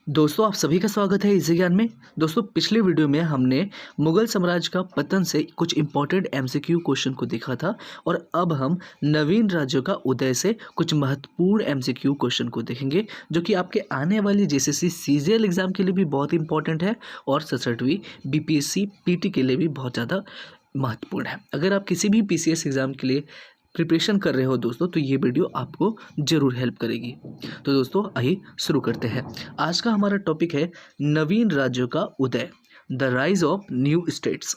दोस्तों आप सभी का स्वागत है इसी ज्ञान में। दोस्तों पिछले वीडियो में हमने मुगल साम्राज्य का पतन से कुछ इंपॉर्टेंट एमसीक्यू क्वेश्चन को देखा था और अब हम नवीन राज्यों का उदय से कुछ महत्वपूर्ण एमसीक्यू क्वेश्चन को देखेंगे जो कि आपके आने वाली जेसीसी सीजीएल एग्जाम के लिए भी बहुत इंपॉर्टेंट है और 67वीं बीपीएससी पीटी के लिए भी बहुत ज़्यादा महत्वपूर्ण है। अगर आप किसी भी पीसीएस एग्ज़ाम के लिए प्रिपरेशन कर रहे हो दोस्तों तो ये वीडियो आपको ज़रूर हेल्प करेगी। तो दोस्तों आइए शुरू करते हैं। आज का हमारा टॉपिक है नवीन राज्यों का उदय, the rise of new states.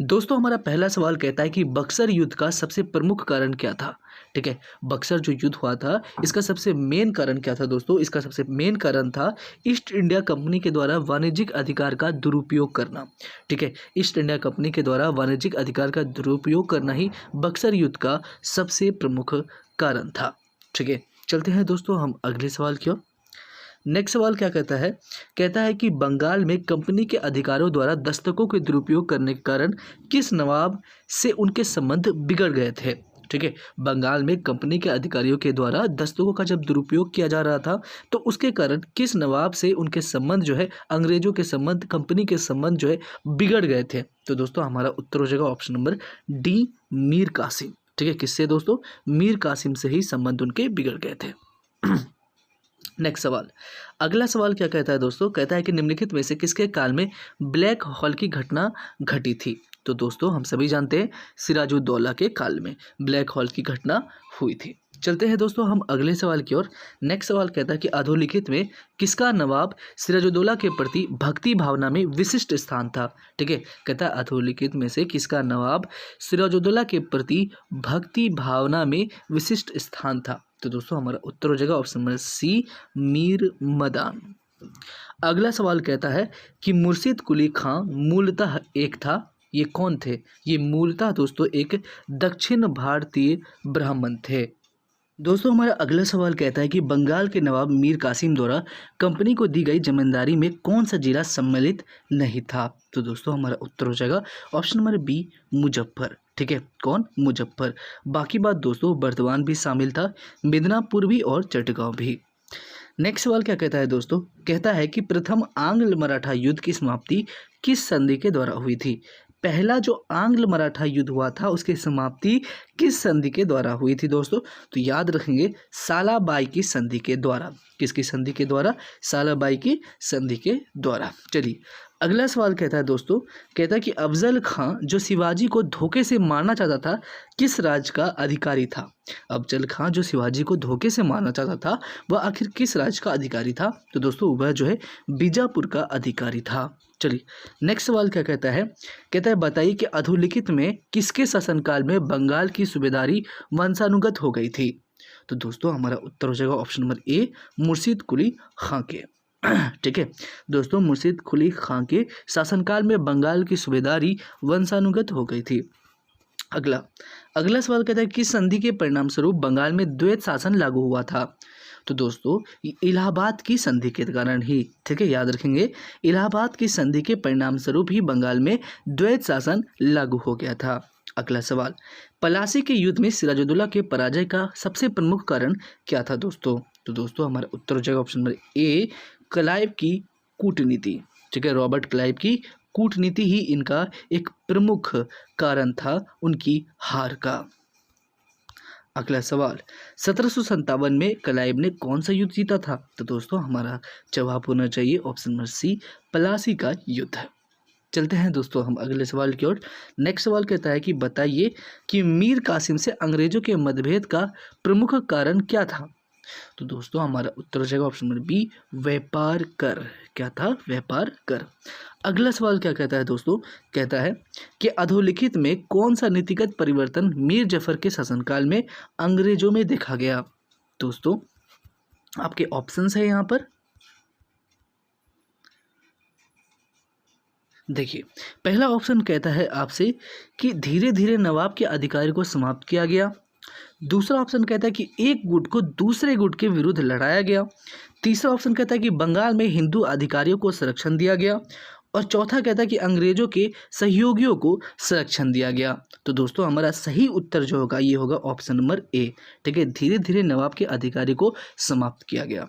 दोस्तों हमारा पहला सवाल कहता है कि बक्सर युद्ध का सबसे प्रमुख कारण क्या था। ठीक है, बक्सर जो युद्ध हुआ था इसका सबसे मेन कारण क्या था दोस्तों? इसका सबसे मेन कारण था ईस्ट इंडिया कंपनी के द्वारा वाणिज्यिक अधिकार का दुरुपयोग करना। ठीक है, ईस्ट इंडिया कंपनी के द्वारा वाणिज्यिक अधिकार का दुरुपयोग करना ही बक्सर युद्ध का सबसे प्रमुख कारण था। ठीक है, चलते हैं दोस्तों हम अगले सवाल की ओर। नेक्स्ट सवाल क्या कहता है कि बंगाल में कंपनी के अधिकारों द्वारा दस्तकों के दुरुपयोग करने के कारण किस नवाब से उनके संबंध बिगड़ गए थे। ठीक है, बंगाल में कंपनी के अधिकारियों के द्वारा दस्तकों का जब दुरुपयोग किया जा रहा था तो उसके कारण किस नवाब से उनके संबंध जो है, अंग्रेजों के संबंध, कंपनी के संबंध जो है बिगड़ गए थे। तो दोस्तों हमारा उत्तर हो जाएगा option number D, Mir Qasim. ठीक है, किससे दोस्तों? मीर कासिम से ही संबंध उनके बिगड़ गए थे। नेक्स्ट सवाल, अगला सवाल क्या कहता है दोस्तों? कहता है कि निम्नलिखित में से किसके काल में ब्लैक होल की घटना घटी थी। तो दोस्तों हम सभी जानते हैं सिराजुद्दौला के काल में ब्लैक होल की घटना हुई थी। चलते हैं दोस्तों हम अगले सवाल की ओर। नेक्स्ट सवाल कहता है कि अधोलिखित में किसका नवाब सिराजुद्दौला के प्रति भक्ति भावना में विशिष्ट स्थान था। ठीक है, कहता है अधोलिखित में से किसका नवाब सिराजुद्दौला के प्रति भक्ति भावना में विशिष्ट स्थान था। तो दोस्तों हमारा उत्तर हो जाएगा option number C, Mir Madan. अगला सवाल कहता है कि मुर्शिद कुली खां मूलतः एक था, ये कौन थे? ये मूलतः दोस्तों एक दक्षिण भारतीय ब्राह्मण थे। दोस्तों हमारा अगला सवाल कहता है कि बंगाल के नवाब मीर कासिम द्वारा कंपनी को दी गई जमींदारी में कौन सा जिला सम्मिलित नहीं था। तो दोस्तों हमारा उत्तर हो जाएगा ऑप्शन नंबर बी, मुजफ्फर। ठीक है, कौन? मुजफ्फर। बाकी बात दोस्तों बर्दवान भी शामिल था, मिदनापुर भी और चटगांव भी। नेक्स्ट सवाल क्या कहता है दोस्तों? कहता है कि प्रथम आंग्ल मराठा युद्ध की समाप्ति किस संधि के द्वारा हुई थी। पहला जो आंग्ल मराठा युद्ध हुआ था उसकी समाप्ति किस संधि के द्वारा हुई थी दोस्तों? तो याद रखेंगे सालाबाई की संधि के द्वारा। किसकी संधि के द्वारा? सालाबाई की संधि के द्वारा। चलिए अगला सवाल कहता है दोस्तों, कहता है कि अफजल खां जो शिवाजी को धोखे से मारना चाहता था किस राज्य का अधिकारी था। अफजल खां जो शिवाजी को धोखे से मारना चाहता था वह आखिर किस राज्य का अधिकारी था? तो दोस्तों वह जो है बीजापुर का अधिकारी था। चलिए नेक्स्ट सवाल क्या कहता है? कहता है बताइए कि अधोलिखित में किसके शासनकाल में बंगाल की सूबेदारी वंशानुगत हो गई थी। तो दोस्तों हमारा उत्तर हो जाएगा ऑप्शन नंबर ए, मुर्शिद कुली खां के। ठीक है दोस्तों, मुर्शिद कुली खां के शासनकाल में बंगाल की सूबेदारी वंशानुगत हो गई थी। अगला सवाल कहता है किस संधि के परिणाम स्वरूप बंगाल में द्वैत शासन लागू हुआ था। तो दोस्तों इलाहाबाद की संधि के कारण ही। ठीक है, याद रखेंगे इलाहाबाद की संधि के परिणाम स्वरूप ही बंगाल में द्वैत शासन लागू हो गया था। अगला सवाल, पलासी के युद्ध में सिराजुद्दौला के पराजय का सबसे प्रमुख कारण क्या था दोस्तों? तो दोस्तों हमारा उत्तर हो जाएगा ऑप्शन नंबर ए, क्लाइव की कूटनीति। ठीक है, रॉबर्ट क्लाइव की कूटनीति ही इनका एक प्रमुख कारण था उनकी हार का। अगला सवाल, 1757 में क्लाइव ने कौन सा युद्ध जीता था। तो दोस्तों हमारा जवाब होना चाहिए ऑप्शन नंबर सी, पलासी का युद्ध। चलते हैं दोस्तों हम अगले सवाल की ओर। नेक्स्ट सवाल कहता है कि बताइए कि मीर कासिम से अंग्रेजों के मतभेद का प्रमुख कारण क्या था। तो दोस्तों हमारा उत्तर हो जाएगा ऑप्शन नंबर बी, व्यापार कर। क्या था? व्यापार कर। अगला सवाल क्या कहता है दोस्तों? कहता है कि अधोलिखित में कौन सा नीतिगत परिवर्तन मीर जफर के शासनकाल में अंग्रेजों में देखा गया। दोस्तों आपके ऑप्शंस है यहाँ पर, देखिए पहला ऑप्शन कहता है आपसे कि धीरे धीरे नवाब के अधिकार को समाप्त किया गया। दूसरा ऑप्शन कहता है कि एक गुट को दूसरे गुट के विरुद्ध लड़ाया गया। तीसरा ऑप्शन कहता है कि बंगाल में हिंदू अधिकारियों को संरक्षण दिया गया और चौथा कहता है कि अंग्रेजों के सहयोगियों को संरक्षण दिया गया। तो दोस्तों हमारा सही उत्तर जो होगा ये होगा ऑप्शन नंबर ए। ठीक है, धीरे धीरे नवाब के अधिकारी को समाप्त किया गया।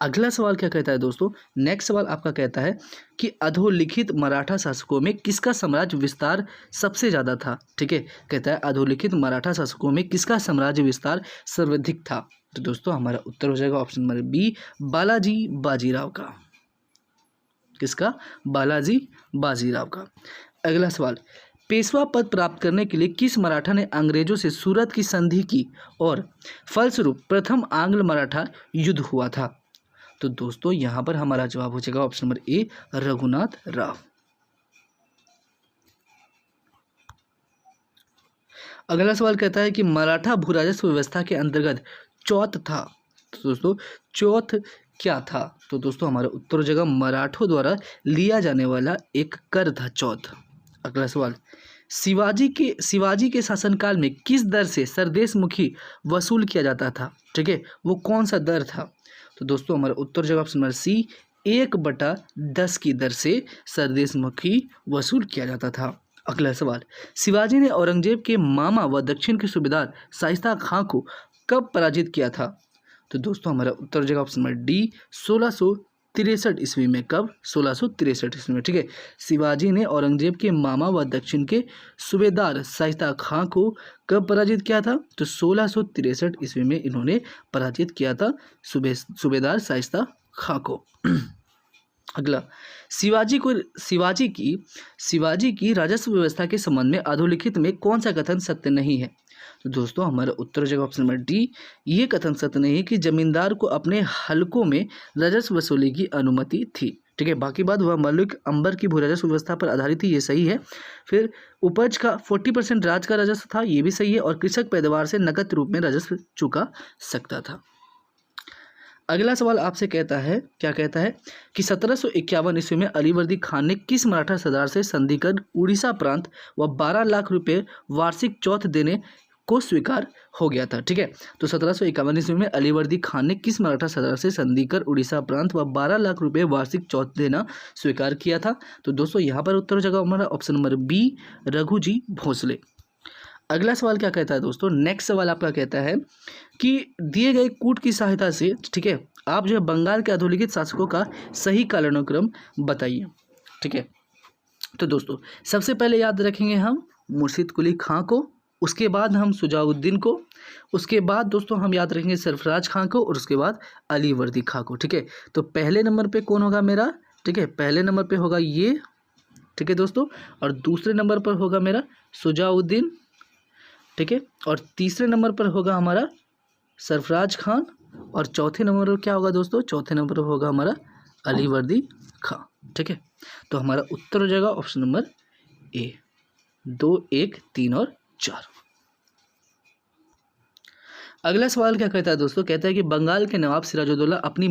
अगला सवाल क्या कहता है दोस्तों, नेक्स्ट सवाल आपका कहता है कि अधोलिखित मराठा शासकों में किसका साम्राज्य विस्तार सबसे ज़्यादा था। ठीक है, कहता है अधोलिखित मराठा शासकों में किसका साम्राज्य विस्तार सर्वाधिक था। तो दोस्तों हमारा उत्तर हो जाएगा option number B, Balaji Bajirao का। किसका? बालाजी बाजीराव का। अगला सवाल, पेशवा पद प्राप्त करने के लिए किस मराठा ने अंग्रेजों से सूरत की संधि की और फलस्वरूप प्रथम आंग्ल मराठा युद्ध हुआ था। तो दोस्तों यहां पर हमारा जवाब हो जाएगा option number A, Raghunath Rao. अगला सवाल कहता है कि मराठा भू राजस्व व्यवस्था के अंतर्गत चौथ था। तो दोस्तों चौथ क्या था। तो दोस्तों हमारा उत्तर हो जाएगा मराठों द्वारा लिया जाने वाला एक कर था चौथ। अगला सवाल, शिवाजी के शासनकाल में किस दर से सरदेश मुखी वसूल किया जाता था। ठीक है, वो कौन सा दर था। तो दोस्तों हमारा उत्तर जवाब ऑप्शन नंबर सी, 1/10 की दर से सरदेश मुखी वसूल किया जाता था। अगला सवाल, शिवाजी ने औरंगजेब के मामा व दक्षिण के सूबेदार शाइस्ता खां को कब पराजित किया था। तो दोस्तों हमारा उत्तर हो जाएगा ऑप्शन नंबर डी, 1663 ईस्वी में। कब? 1663 ईस्वी में। ठीक है, शिवाजी ने औरंगजेब के मामा व दक्षिण के सूबेदार शाइस्ता खां को कब पराजित किया था। तो 1663 ईस्वी में इन्होंने पराजित किया था सूबेदार शाइस्ता खां को। अगला, शिवाजी की राजस्व व्यवस्था के संबंध में अधोलिखित में कौन सा कथन सत्य नहीं है। तो दोस्तों हमारा उत्तर हो जाएगा ऑप्शन नंबर डी, ये कथन सत्य नहीं है कि जमींदार को अपने हलकों में राजस्व वसूली की अनुमति थी। ठीक है, बाकी बात वह मलिक अंबर की भू राजस्व व्यवस्था पर आधारित थी, ये सही है। फिर उपज का 40% राज्य का राजस्व था, ये भी सही है। और कृषक पैदावार से नकद रूप में राजस्व चुका सकता था। अगला सवाल आपसे कहता है, क्या कहता है कि 1751 ईस्वी में अलीवर्दी खान ने किस मराठा सरदार से संधि कर उड़ीसा प्रांत व 12 लाख रुपए वार्षिक चौथ देने को स्वीकार हो गया था। ठीक है, तो 1751 ईस्वी में अलीवर्दी खान ने किस मराठा सरदार से संधि कर उड़ीसा प्रांत व 12 लाख रुपए वार्षिक चौथ देना स्वीकार किया था। तो दोस्तों यहाँ पर उत्तर हो जाएगा हमारा option number B, Raghuji Bhonsle. अगला सवाल क्या कहता है दोस्तों, नेक्स्ट सवाल आपका कहता है कि दिए गए कूट की सहायता से, ठीक है, आप जो है बंगाल के अधोलिखित शासकों का सही कालानुक्रम बताइए। ठीक है, तो दोस्तों सबसे पहले याद रखेंगे हम मुर्शिद कुली खां को, उसके बाद हम सुजाउद्दीन को, उसके बाद दोस्तों हम याद रखेंगे सरफराज खां को, और उसके बाद अलीवर्दी खां को। ठीक है, तो पहले नंबर पे कौन होगा मेरा। ठीक है, पहले नंबर पे होगा ये। ठीक है दोस्तों, और दूसरे नंबर पर होगा मेरा सुजाउद्दीन। ठीक है, और तीसरे नंबर पर होगा हमारा सरफराज खान, और चौथे नंबर पर क्या होगा दोस्तों, चौथे नंबर पर होगा हमारा अलीवर्दी खां। ठीक है, तो हमारा उत्तर हो जाएगा ऑप्शन नंबर ए, 2, 1, 3 और 4। अगला सवाल क्या कहता है दोस्तों, कहता है कि बंगाल के नवाब सिराजुद्दौला अपनी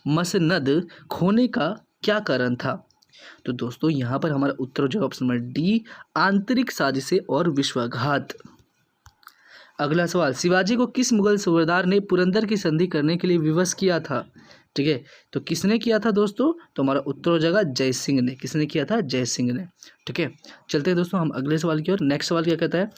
मसनद खोने का क्या कारण था। तो दोस्तों यहाँ पर हमारा उत्तर हो जाएगा ऑप्शन नंबर डी, आंतरिक साजिशें और विश्वासघात। अगला सवाल, शिवाजी को किस मुगल सूबेदार ने पुरंदर की संधि करने के लिए विवश किया था। ठीक है, तो किसने किया था दोस्तों, तो हमारा उत्तर हो जाएगा जय सिंह ने। किसने किया था, जय सिंह ने। ठीक है, चलते हैं दोस्तों हम अगले सवाल की ओर। नेक्स्ट सवाल क्या कहता है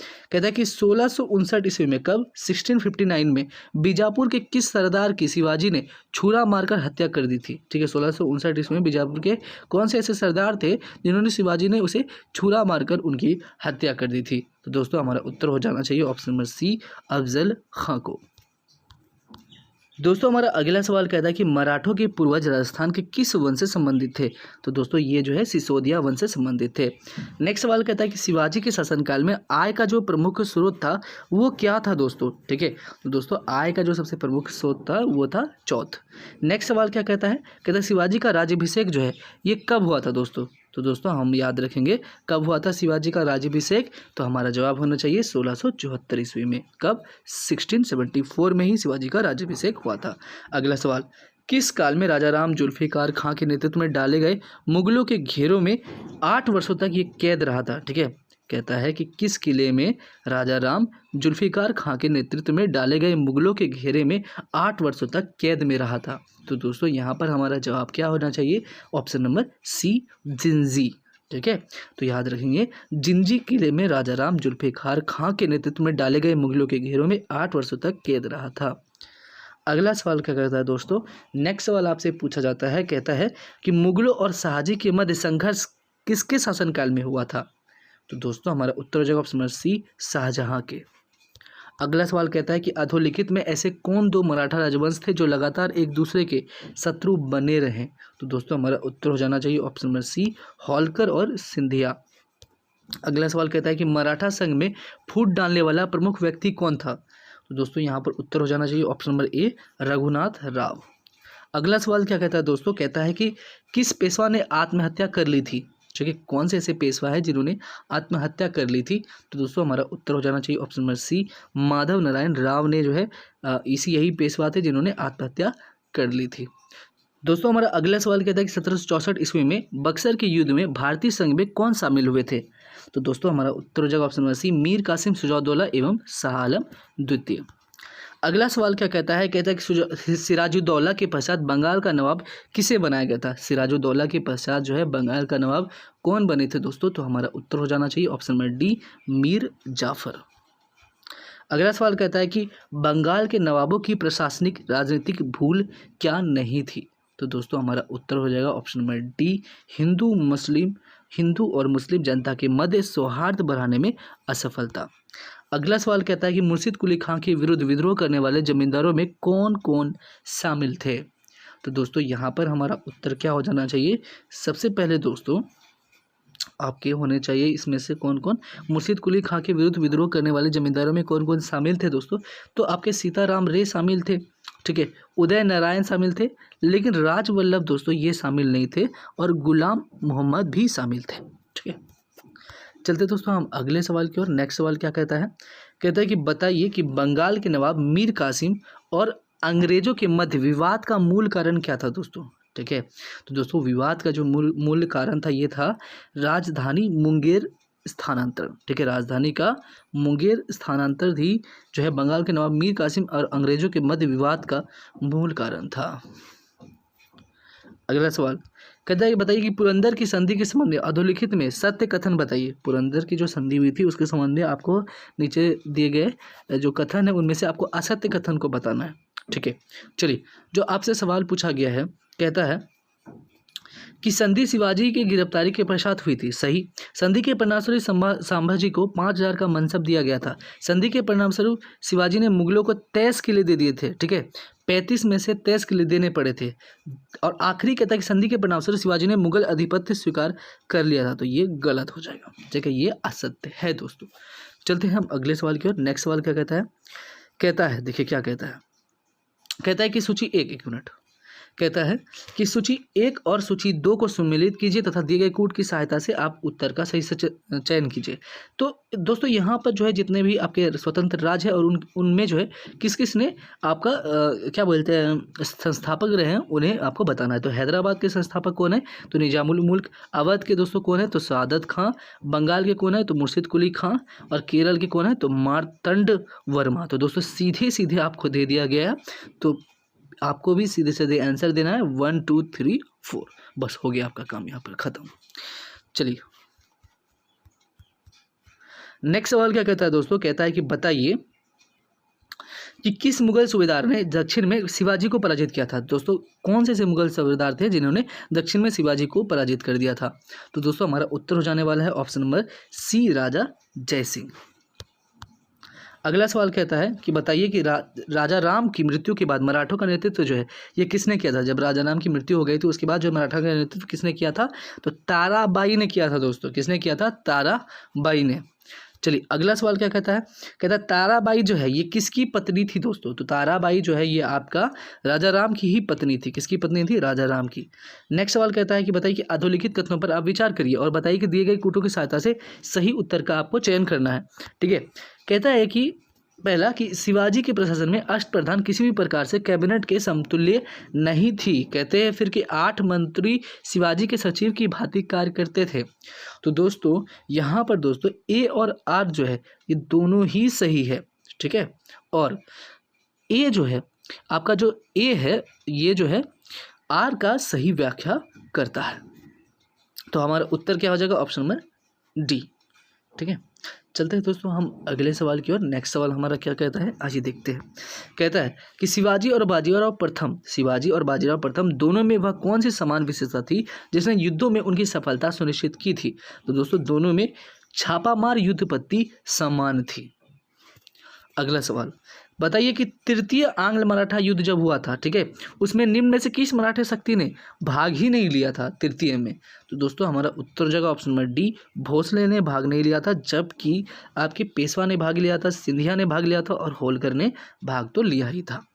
कि 1659 ईस्वी में, कब, 1659 में बीजापुर के किस सरदार की शिवाजी ने छुरा मारकर हत्या कर दी थी। ठीक है, 1659 ईस्वी में बीजापुर के कौन से ऐसे सरदार थे जिन्होंने शिवाजी ने उसे छुरा मारकर उनकी हत्या कर दी थी। तो दोस्तों हमारा उत्तर हो जाना चाहिए ऑप्शन नंबर सी, अफजल खां को। दोस्तों हमारा अगला सवाल कहता है कि मराठों के पूर्वज राजस्थान के किस वंश से संबंधित थे। तो दोस्तों ये जो है सिसोदिया वंश से संबंधित थे। नेक्स्ट सवाल कहता है कि शिवाजी के शासनकाल में आय का जो प्रमुख स्रोत था वो क्या था दोस्तों। ठीक है, तो दोस्तों आय का जो सबसे प्रमुख स्रोत था वो था चौथ। नेक्स्ट सवाल क्या कहता है शिवाजी का राज्याभिषेक जो है ये कब हुआ था दोस्तों। तो दोस्तों हम याद रखेंगे कब हुआ था शिवाजी का राज्याभिषेक, तो हमारा जवाब होना चाहिए 1674 ईस्वी में। कब, 1674 में ही शिवाजी का राज्याभिषेक हुआ था। अगला सवाल, किस काल में राजा राम जुल्फिकार खां के नेतृत्व में डाले गए मुगलों के घेरों में 8 वर्षों तक ये कैद रहा था। ठीक है, कहता है कि किस किले में राजा राम जुल्फिकार खां के नेतृत्व में डाले गए मुगलों के घेरे में 8 वर्षों तक कैद में रहा था। तो दोस्तों यहाँ पर हमारा जवाब क्या होना चाहिए, ऑप्शन नंबर सी, जिंजी। ठीक है, तो याद रखेंगे जिंजी किले में राजा राम जुल्फिकार खां के नेतृत्व में डाले गए मुगलों के घेरों में 8 वर्षों तक कैद रहा था। अगला सवाल क्या करता है दोस्तों, नेक्स्ट सवाल आपसे पूछा जाता है, कहता है कि मुगलों और शाहजी के मध्य संघर्ष किसके शासनकाल में हुआ था? तो दोस्तों हमारा उत्तर हो जाएगा ऑप्शन नंबर सी, शाहजहां के। अगला सवाल कहता है कि अधोलिखित में ऐसे कौन दो मराठा राजवंश थे जो लगातार एक दूसरे के शत्रु बने रहे? तो दोस्तों हमारा उत्तर हो जाना चाहिए ऑप्शन नंबर सी, होलकर और सिंधिया। अगला सवाल कहता है कि मराठा संघ में फूट डालने वाला प्रमुख व्यक्ति कौन था? तो दोस्तों यहाँ पर उत्तर हो जाना चाहिए option number A, Raghunath Rao. अगला सवाल क्या कहता है दोस्तों, कहता है कि किस पेशवा ने आत्महत्या कर ली थी? ठीक है, कौन से ऐसे पेशवा है जिन्होंने आत्महत्या कर ली थी? तो दोस्तों हमारा उत्तर हो जाना चाहिए option number C, Madhav Narayan Rao ने जो है यही पेशवा थे जिन्होंने आत्महत्या कर ली थी। दोस्तों हमारा अगला सवाल कहता है कि 1764 ईस्वी में बक्सर के युद्ध में भारतीय संघ में कौन शामिल हुए थे? तो दोस्तों हमारा उत्तर हो जाएगा option number C, Mir Qasim Shujauddaula एवं शाह आलम द्वितीय। अगला सवाल क्या कहता है, कहता है कि सिराजुद्दौला के पश्चात बंगाल का नवाब किसे बनाया गया था? सिराजुद्दौला के पश्चात जो है बंगाल का नवाब कौन बने थे दोस्तों? तो हमारा उत्तर हो जाना चाहिए option number D, Mir Jafar. अगला सवाल कहता है कि बंगाल के नवाबों की प्रशासनिक राजनीतिक भूल क्या नहीं थी? तो दोस्तों हमारा उत्तर हो जाएगा ऑप्शन नंबर डी, हिंदू और मुस्लिम जनता के मध्य सौहार्द बढ़ाने में असफलता। अगला सवाल कहता है कि मुर्शिद कुली खां के विरुद्ध विद्रोह करने वाले जमींदारों में कौन कौन शामिल थे? तो दोस्तों यहाँ पर हमारा उत्तर क्या हो जाना चाहिए, सबसे पहले दोस्तों आपके होने चाहिए इसमें से कौन कौन मुर्शिद कुली खां के विरुद्ध विद्रोह करने वाले जमींदारों में कौन कौन शामिल थे दोस्तों? तो आपके सीताराम रे शामिल थे, ठीक है, उदय नारायण शामिल थे, लेकिन राजवल्लभ दोस्तों ये शामिल नहीं थे, और गुलाम मोहम्मद भी शामिल थे। ठीक है, चलते दोस्तों हम अगले सवाल की ओर। नेक्स्ट सवाल क्या कहता है, कहता है कि बताइए कि बंगाल के नवाब मीर कासिम और अंग्रेजों के मध्य विवाद का मूल कारण क्या था दोस्तों? ठीक है, तो दोस्तों विवाद का जो मूल कारण था ये था राजधानी मुंगेर स्थानांतरण। ठीक है, राजधानी का मुंगेर स्थानांतरण ही जो है बंगाल के नवाब मीर कासिम और अंग्रेजों के मध्य विवाद का मूल कारण था। अगला सवाल कहता है कि बताइए कि पुरंदर की संधि के संबंध में अधोलिखित में सत्य कथन बताइए। पुरंदर की जो संधि हुई थी उसके संबंध में आपको नीचे दिए गए जो कथन है उनमें से आपको असत्य कथन को बताना है। ठीक है, चलिए जो आपसे सवाल पूछा गया है, कहता है कि संधि शिवाजी की गिरफ्तारी के पश्चात हुई थी। सही। संधि के परिणामस्वरूप संभाजी को 5000 का मनसब दिया गया था। संधि के परिणामस्वरूप शिवाजी ने मुगलों को 23 किले दे दिए थे। ठीक है, 35 में से 23 किले देने पड़े थे। और आखिरी कहता है कि संधि के परिणामस्वरूप शिवाजी ने मुगल अधिपत्य स्वीकार कर लिया था। तो ये गलत हो जाएगा। ठीक है, ये असत्य है दोस्तों। चलते हैं हम अगले सवाल की ओर। नेक्स्ट सवाल क्या कहता है, कहता है देखिए क्या कहता है, कहता है कि सूची एक मिनट, कहता है कि सूची 1 और सूची 2 को सम्मिलित कीजिए तथा दिए गए कूट की सहायता से आप उत्तर का सही से चयन कीजिए। तो दोस्तों यहाँ पर जो है जितने भी आपके स्वतंत्र राज्य है और उनमें जो है किस किस ने आपका क्या बोलते हैं संस्थापक रहे हैं उन्हें आपको बताना है। तो हैदराबाद के संस्थापक कौन है? तो निजामुल मुल्क। अवध के दोस्तों कौन है? तो सादत खां। बंगाल के कौन है? तो मुर्शिद कुली खां। और केरल के कौन है? तो मार्तंड वर्मा। तो दोस्तों सीधे सीधे आपको दे दिया गया है, तो आपको भी सीधे सीधे आंसर देना है 1 2 3 4। बस हो गया आपका काम यहाँ पर खत्म। चलिए नेक्स्ट सवाल क्या कहता है दोस्तों, कहता है कि बताइए कि किस मुगल सूबेदार ने दक्षिण में शिवाजी को पराजित किया था। दोस्तों कौन से मुगल सूबेदार थे जिन्होंने दक्षिण में शिवाजी को पराजित कर दिया था? तो दोस्तों हमारा उत्तर हो जाने वाला है ऑप्शन नंबर सी, राजा जयसिंह। अगला सवाल कहता है कि बताइए कि राजा राम की मृत्यु के बाद मराठों का नेतृत्व जो है ये किसने किया था? जब राजा राम की मृत्यु हो गई थी उसके बाद जो मराठा का नेतृत्व किसने किया था? तो ताराबाई ने किया था दोस्तों। किसने किया था? ताराबाई ने। चलिए अगला सवाल क्या कहता है, कहता है ताराबाई जो है ये किसकी पत्नी थी दोस्तों? तो ताराबाई जो है ये आपका राजा राम की ही पत्नी थी। किसकी पत्नी थी? राजा राम की। नेक्स्ट सवाल कहता है कि बताइए कि अधोलिखित कथनों पर आप विचार करिए और बताइए कि दिए गए कूटों की सहायता से सही उत्तर का आपको चयन करना है। ठीक है, कहता है कि पहला कि शिवाजी के प्रशासन में अष्टप्रधान किसी भी प्रकार से कैबिनेट के समतुल्य नहीं थी। कहते हैं फिर कि 8 मंत्री शिवाजी के सचिव की भांति कार्य करते थे। तो दोस्तों यहाँ पर दोस्तों ए और आर जो है ये दोनों ही सही है। ठीक है, और ए जो है आपका जो ए है ये जो है आर का सही व्याख्या करता है। तो हमारा उत्तर क्या हो जाएगा? Option number D. ठीक है, चलते हैं दोस्तों हम अगले सवाल की ओर। नेक्स्ट सवाल हमारा क्या कहता है, आइए देखते हैं। कहता है कि शिवाजी और बाजीराव प्रथम दोनों में वह कौन सी समान विशेषता थी जिसने युद्धों में उनकी सफलता सुनिश्चित की थी? तो दोस्तों दोनों में छापामार युद्ध पद्धति समान थी। अगला सवाल, बताइए कि तृतीय आंग्ल मराठा युद्ध जब हुआ था, ठीक है, उसमें निम्न में से किस मराठा शक्ति ने भाग ही नहीं लिया था तृतीय में? तो दोस्तों हमारा उत्तर हो जाएगा ऑप्शन नंबर डी, भोसले ने भाग नहीं लिया था, जबकि आपके पेशवा ने भाग लिया था, सिंधिया ने भाग लिया था और होलकर ने भाग तो लिया ही था।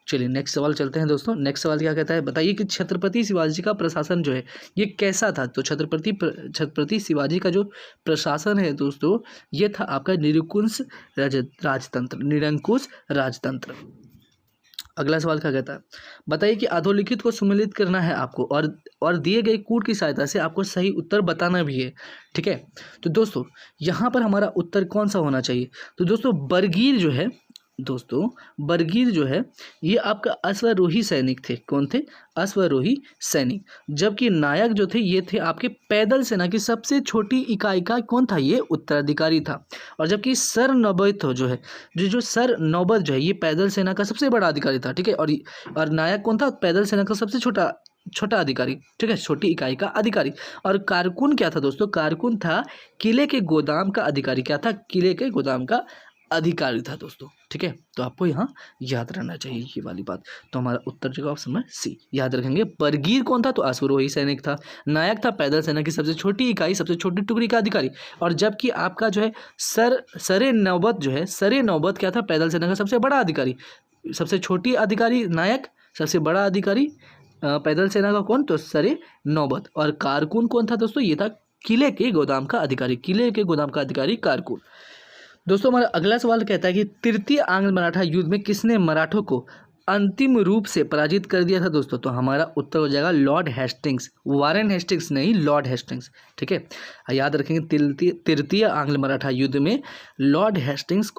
चलिए नेक्स्ट सवाल चलते हैं दोस्तों। नेक्स्ट सवाल क्या कहता है, बताइए कि छत्रपति शिवाजी का प्रशासन जो है ये कैसा था? तो छत्रपति शिवाजी का जो प्रशासन है दोस्तों ये था आपका निरंकुश राजतंत्र। अगला सवाल क्या कहता है, बताइए कि अधोलिखित को सुमेलित करना है आपको और दिए गए कूट की सहायता से आपको सही उत्तर बताना भी है। ठीक है, तो दोस्तों यहाँ पर हमारा उत्तर कौन सा होना चाहिए? तो दोस्तों बरगीर जो है ये आपका अश्वारोही सैनिक थे। कौन थे? अश्वारोही सैनिक। जबकि नायक जो थे ये थे आपके पैदल सेना की सबसे छोटी इकाई का कौन था? ये उत्तराधिकारी था। और जबकि सर नौबत जो है ये पैदल सेना का सबसे बड़ा अधिकारी था। ठीक है, और नायक कौन था? पैदल सेना का सबसे छोटा अधिकारी। ठीक है, छोटी इकाई का अधिकारी। और कारकुन क्या था दोस्तों? कारकुन था किले के गोदाम का अधिकारी। क्या था? किले के गोदाम का अधिकारी था दोस्तों। ठीक है, तो आपको यहाँ याद रहना चाहिए ये वाली बात। तो हमारा उत्तर जो ऑप्शन में सी याद रखेंगे। बरगीर कौन था? तो अश्वारोही सैनिक था। नायक था पैदल सेना की सबसे छोटी इकाई, सबसे छोटी टुकड़ी का अधिकारी। और जबकि आपका जो है सरे नौबत क्या था? पैदल सेना का सबसे बड़ा अधिकारी। सबसे छोटी अधिकारी नायक, सबसे बड़ा अधिकारी पैदल सेना का कौन? तो सरे नौबत। और कारकुन कौन था दोस्तों? ये था किले के गोदाम का अधिकारी कारकुन। दोस्तों हमारा अगला सवाल कहता है कि तृतीय आंग्ल मराठा युद्ध में किसने मराठों को अंतिम रूप से पराजित कर दिया था दोस्तों? तो हमारा उत्तर हो जाएगा लॉर्ड हेस्टिंग्स। वारेन हेस्टिंग्स नहीं, लॉर्ड हेस्टिंग्स। ठीक है, याद रखेंगे तृतीय आंग्ल मराठा युद्ध में लॉर्ड हेस्टिंग्स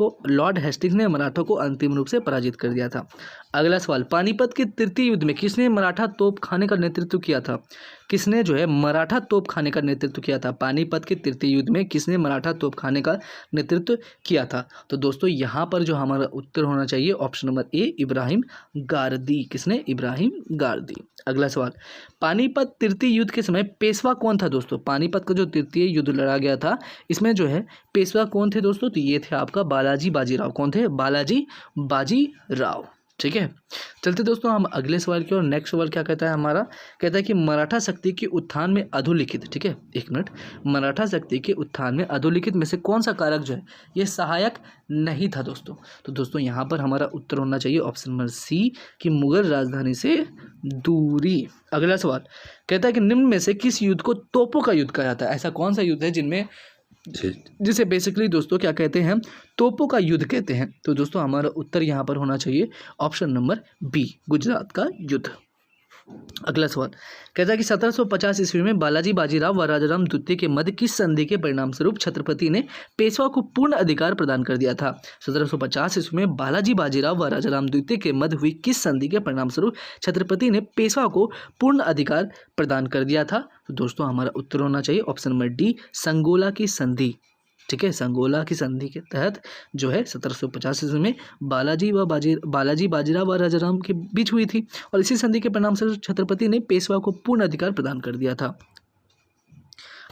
ने मराठों को अंतिम रूप से पराजित कर दिया था। अगला सवाल, पानीपत के तृतीय युद्ध में किसने मराठा तोप खाने का नेतृत्व किया था? किसने जो है मराठा तोप खाने का नेतृत्व किया था? पानीपत के तृतीय युद्ध में किसने मराठा तोप खाने का नेतृत्व किया था? तो दोस्तों यहाँ पर जो हमारा उत्तर होना चाहिए ऑप्शन नंबर ए, इब्राहिम गारदी। किसने? इब्राहिम गारदी। अगला सवाल, पानीपत तृतीय युद्ध के समय पेशवा कौन था दोस्तों? पानीपत का जो तृतीय युद्ध लड़ा गया था इसमें जो है पेशवा कौन थे दोस्तों? तो ये थे आपका बालाजी बाजीराव। कौन थे? बालाजी बाजीराव। ठीक है, चलते दोस्तों हम अगले सवाल की ओर। नेक्स्ट सवाल क्या कहता है हमारा, कहता है कि मराठा शक्ति के उत्थान में अधोलिखित, ठीक है एक मिनट, मराठा शक्ति के उत्थान में अधोलिखित में से कौन सा कारक जो है ये सहायक नहीं था दोस्तों? तो दोस्तों यहाँ पर हमारा उत्तर होना चाहिए ऑप्शन नंबर सी कि मुगल राजधानी से दूरी। अगला सवाल कहता है कि निम्न में से किस युद्ध को तोपों का युद्ध कहा जाता है? ऐसा कौन सा युद्ध है जिसे बेसिकली दोस्तों क्या कहते हैं? तोपों का युद्ध कहते हैं। तो दोस्तों हमारा उत्तर यहाँ पर होना चाहिए ऑप्शन नंबर बी, गुजरात का युद्ध। अगला सवाल कहता है कि 1750 ईस्वी में बालाजी बाजीराव व राजाराम द्वितीय के मध्य किस संधि के परिणाम स्वरूप छत्रपति ने पेशवा को पूर्ण अधिकार प्रदान कर दिया था? 1750 ईस्वी में बालाजी बाजीराव व राजाराम द्वितीय के मध्य हुई किस संधि के परिणाम स्वरूप छत्रपति ने पेशवा को पूर्ण अधिकार प्रदान कर दिया था? तो दोस्तों हमारा उत्तर होना चाहिए ऑप्शन नंबर डी, संगोला की संधि। ठीक है, संगोला की संधि के तहत जो है 1750 ईस्वी में बालाजी बाजीराव व राजाराम के बीच हुई थी और इसी संधि के परिणाम से छत्रपति ने पेशवा को पूर्ण अधिकार प्रदान कर दिया था।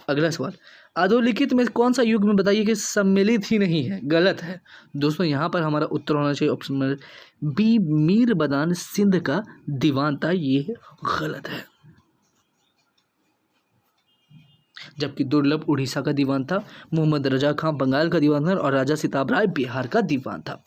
अगला सवाल, अधोलिखित में कौन सा युग में बताइए कि सम्मिलित ही नहीं है? गलत है दोस्तों, यहाँ पर हमारा उत्तर होना चाहिए ऑप्शन नंबर बी, मीर बदान सिंध का दीवान था। ये गलत है। जबकि दुर्लभ उड़ीसा का दीवान था, मोहम्मद रजा खां बंगाल का दीवान था और राजा सिताब राय बिहार का दीवान था।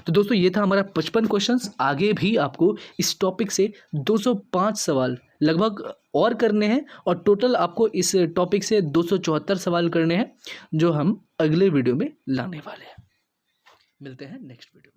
तो दोस्तों ये था हमारा 55 क्वेश्चंस। आगे भी आपको इस टॉपिक से 205 सवाल लगभग और करने हैं और टोटल आपको इस टॉपिक से 274 सवाल करने हैं जो हम अगले वीडियो में लाने वाले हैं। मिलते हैं नेक्स्ट वीडियो में।